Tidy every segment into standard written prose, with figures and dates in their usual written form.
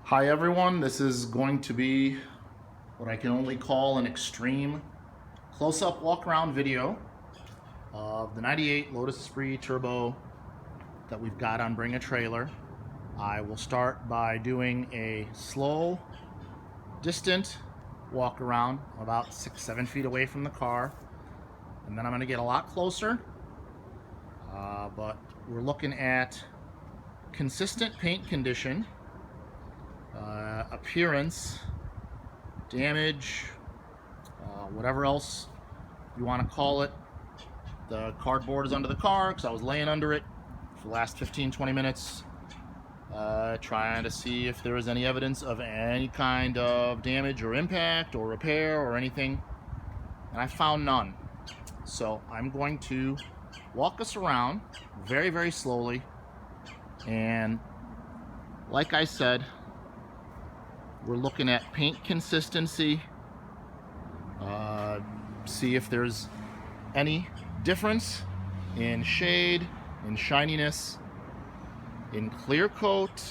Hi everyone, this is going to be what I can only call an extreme close-up walk-around video of the 98 Lotus Esprit Turbo that we've got on Bring a Trailer. I will start by doing a slow, distant walk-around about 6-7 feet away from the car, and then I'm going to get a lot closer, but we're looking at consistent paint condition, appearance, damage, whatever else you want to call it. The cardboard is under the car because I was laying under it for the last 15-20 minutes trying to see if there was any evidence of any kind of damage or impact or repair or anything, and I found none. So I'm going to walk us around very, very slowly, and like I said, we're looking at paint consistency, see if there's any difference in shade, in shininess, in clear coat,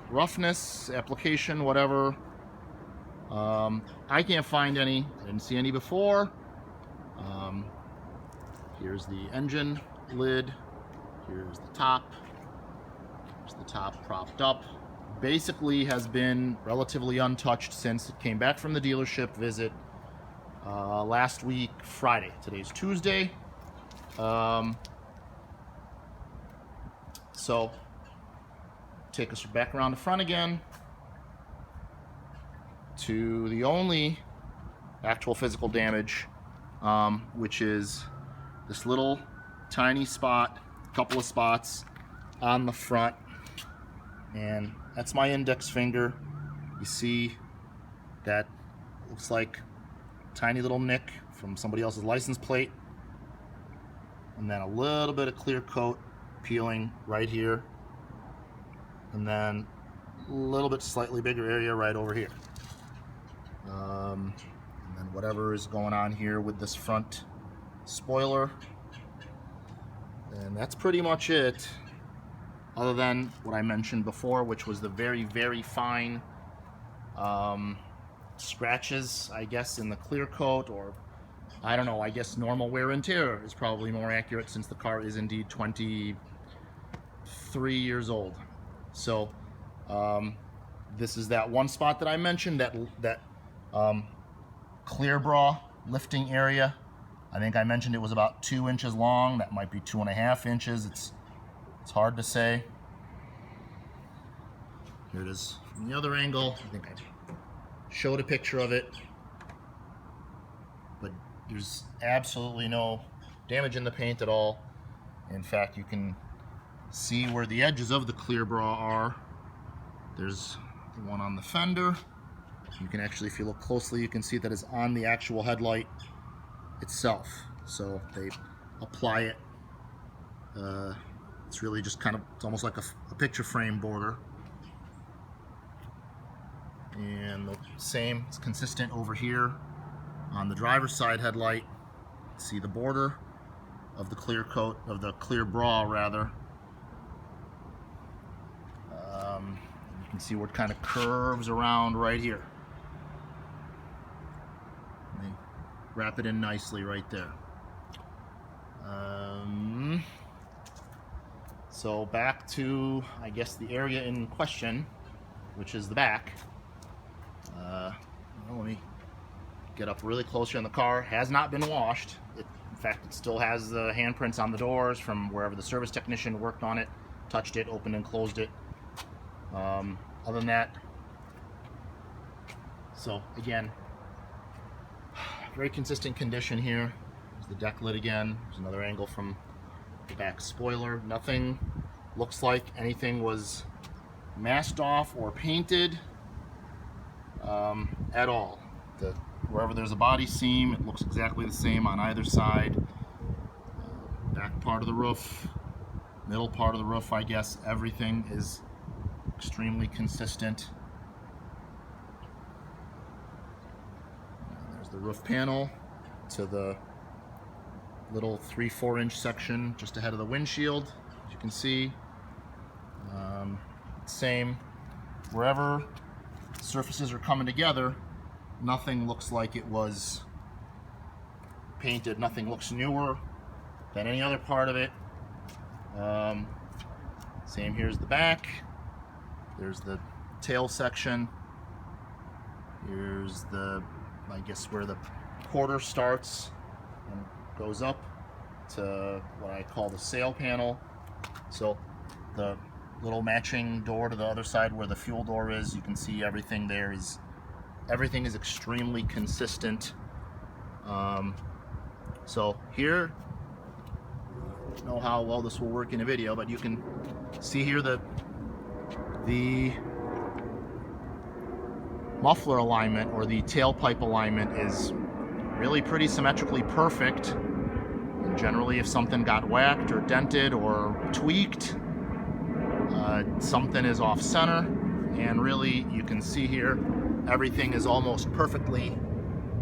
roughness, application, whatever. I can't find any. I didn't see any before. Here's the engine lid. Here's the top. Here's the top propped up. Basically has been relatively untouched since it came back from the dealership visit last week Friday. Today's Tuesday. So take us back around the front again to the only actual physical damage, which is this little tiny spot, a couple of spots on the front, and that's my index finger. You see that looks like a tiny little nick from somebody else's license plate, and then a little bit of clear coat peeling right here, and then a little bit slightly bigger area right over here, and then whatever is going on here with this front spoiler, and that's pretty much it, other than what I mentioned before, which was the very, very fine scratches, I guess, in the clear coat, or I don't know, I guess normal wear and tear is probably more accurate since the car is indeed 23 years old. So this is that one spot that I mentioned, that clear bra lifting area. I think I mentioned it was about 2 inches long. That might be 2.5 inches. It's hard to say. Here it is from the other angle. I think I showed a picture of it, but there's absolutely no damage in the paint at all. In fact, you can see where the edges of the clear bra are. There's the one on the fender. You can actually, if you look closely, you can see that it's on the actual headlight itself. So they apply it. It's really just kind of, it's almost like a picture frame border. And the same, it's consistent over here on the driver's side headlight. See the border of the clear coat, of the clear bra rather. You can see where it kind of curves around right here. And they wrap it in nicely right there. So back to, I guess, the area in question, which is the back. Let me get up really close here on the car. Has not been washed. In fact, it still has the handprints on the doors from wherever the service technician worked on it, touched it, opened and closed it. Other than that, so again, very consistent condition here. There's the deck lid again. There's another angle from the back spoiler. Nothing looks like anything was masked off or painted at all. Wherever there's a body seam, it looks exactly the same on either side. Back part of the roof, middle part of the roof, I guess, everything is extremely consistent. There's the roof panel to the little 3-4 inch section just ahead of the windshield, as you can see. Same wherever surfaces are coming together, nothing looks like it was painted. Nothing looks newer than any other part of it. Same here's the back. There's the tail section. Here's the, I guess, where the quarter starts and goes up to what I call the sail panel. So the little matching door to the other side where the fuel door is, you can see everything there is, everything is extremely consistent. So here, I don't know how well this will work in a video, but you can see here that the muffler alignment or the tailpipe alignment is really pretty symmetrically perfect. And generally, if something got whacked or dented or tweaked, something is off center, and really you can see here everything is almost perfectly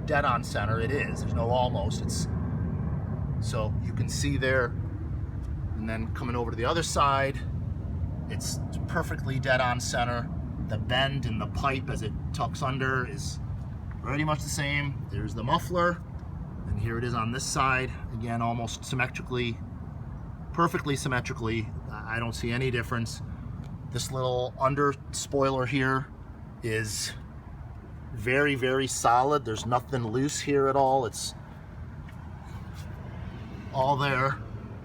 dead on center. It is, there's no almost, it's, so you can see there. And then coming over to the other side, it's perfectly dead on center. The bend in the pipe as it tucks under is pretty much the same. There's the muffler, and here it is on this side. Again, almost symmetrically, perfectly symmetrically. I don't see any difference. This little under spoiler here is very, very solid. There's nothing loose here at all. It's all there.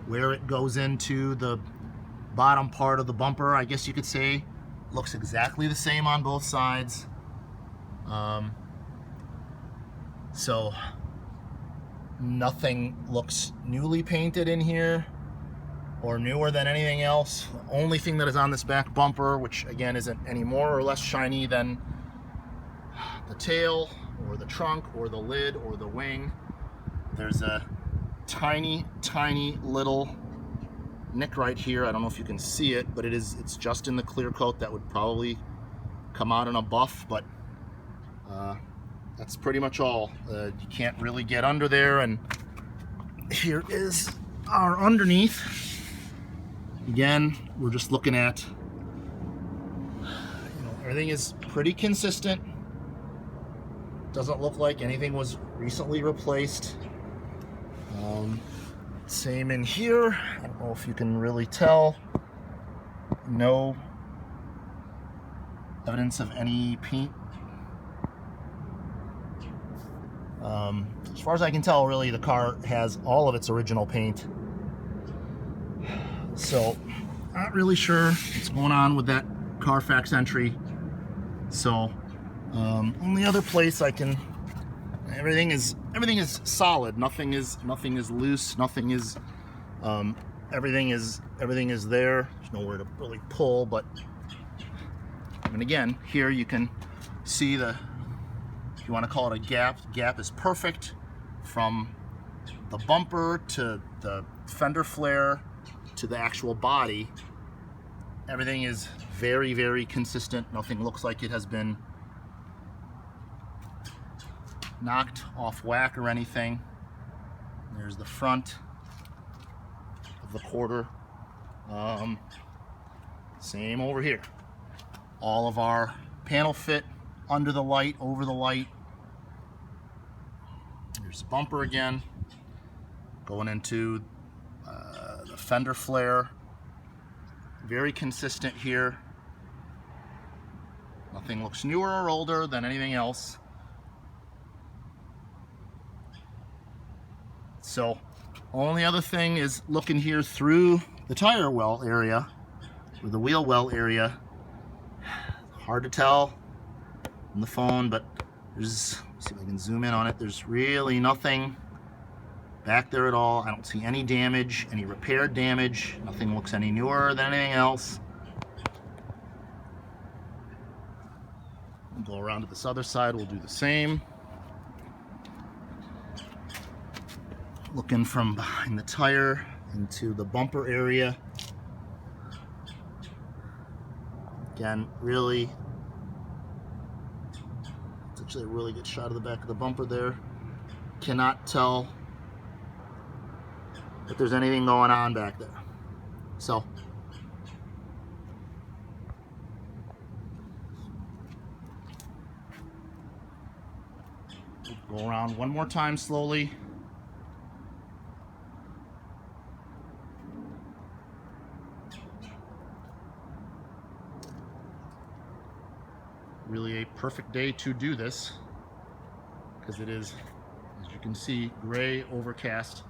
Where it goes into the bottom part of the bumper, I guess you could say, looks exactly the same on both sides. So nothing looks newly painted in here or newer than anything else. The only thing that is on this back bumper, which again isn't any more or less shiny than the tail or the trunk or the lid or the wing, there's a tiny, tiny little nick right here. I don't know if you can see it, but it's just in the clear coat. That would probably come out in a buff, but that's pretty much all. You can't really get under there, and here is our underneath. Again, we're just looking at, everything is pretty consistent. Doesn't look like anything was recently replaced. Same in here. I don't know if you can really tell. No evidence of any paint. As far as I can tell, really, the car has all of its original paint. So, not really sure what's going on with that Carfax entry. So, only other place I can. Everything is solid. Nothing is loose. Nothing is. Everything is there. There's nowhere to really pull. But, and again, here you can see the, if you want to call it a gap. The gap is perfect from the bumper to the fender flare to the actual body. Everything is very, very consistent. Nothing looks like it has been knocked off whack or anything. There's the front of the quarter. Same over here. All of our panel fit under the light, over the light. There's the bumper again. Going into the fender flare. Very consistent here. Nothing looks newer or older than anything else. So, only other thing is looking here through the tire well area, or the wheel well area. Hard to tell on the phone, but there's, let's see if I can zoom in on it. There's really nothing back there at all. I don't see any damage, any repaired damage. Nothing looks any newer than anything else. We'll go around to this other side. We'll do the same. Looking from behind the tire into the bumper area. Again, really, it's actually a really good shot of the back of the bumper there. Cannot tell if there's anything going on back there. So, Go around one more time slowly. Really a perfect day to do this, because it is, as you can see, gray, overcast.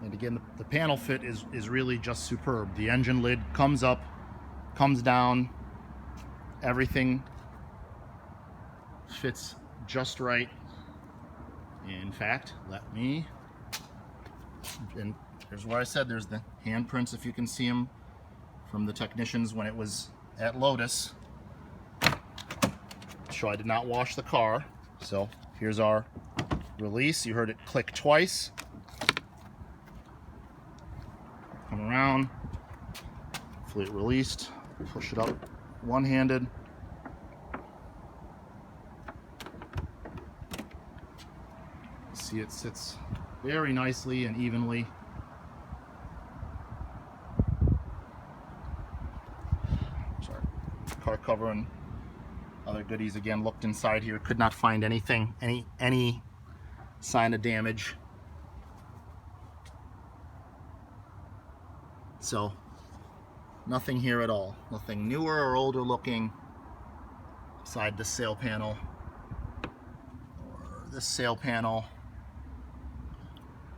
And again, the panel fit is really just superb. The engine lid comes up, comes down, everything fits just right. In fact, and here's where I said there's the handprints, if you can see them, from the technicians when it was at Lotus. So I did not wash the car. So here's our release. You heard it click twice. Come around, hopefully it released, push it up one-handed. See, it sits very nicely and evenly. Sorry, car cover and other goodies. Again, looked inside here, could not find anything, any sign of damage. So nothing here at all. Nothing newer or older looking beside the sail panel or this sail panel.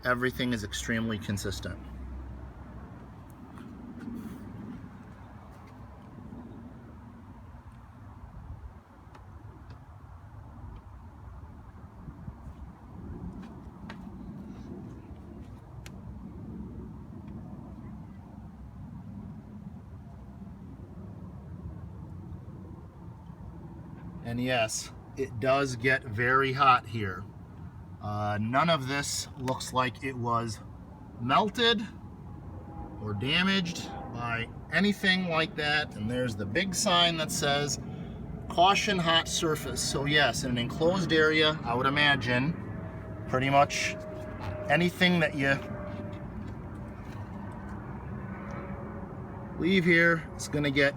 Everything is extremely consistent. And yes, it does get very hot here. None of this looks like it was melted or damaged by anything like that. And there's the big sign that says caution hot surface. So yes, in an enclosed area, I would imagine pretty much anything that you leave here is going to get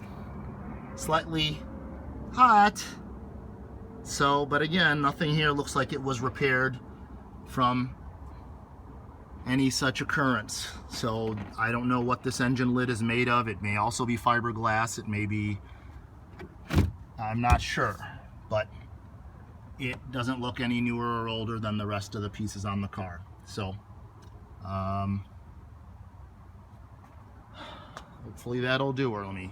slightly hot. So, but again, nothing here looks like it was repaired from any such occurrence. So I don't know what this engine lid is made of. It may also be fiberglass. It may be, I'm not sure, but it doesn't look any newer or older than the rest of the pieces on the car. So hopefully that'll do her. Let me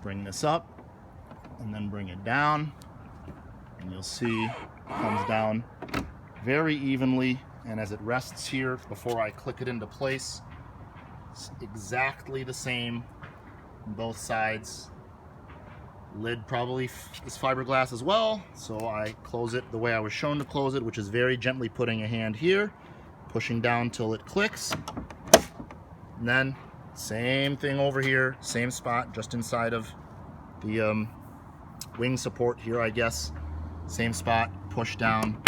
bring this up and then bring it down. And you'll see it comes down very evenly, and as it rests here before I click it into place, it's exactly the same on both sides. Lid probably is fiberglass as well, so I close it the way I was shown to close it, which is very gently putting a hand here, pushing down till it clicks, and then same thing over here, same spot, just inside of the wing support here, I guess. Same spot, push down,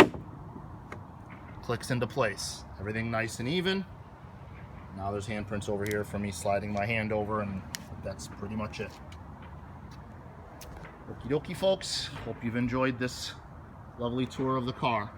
clicks into place. Everything nice and even. Now there's handprints over here from me sliding my hand over, and that's pretty much it. Okie dokie, folks. Hope you've enjoyed this lovely tour of the car.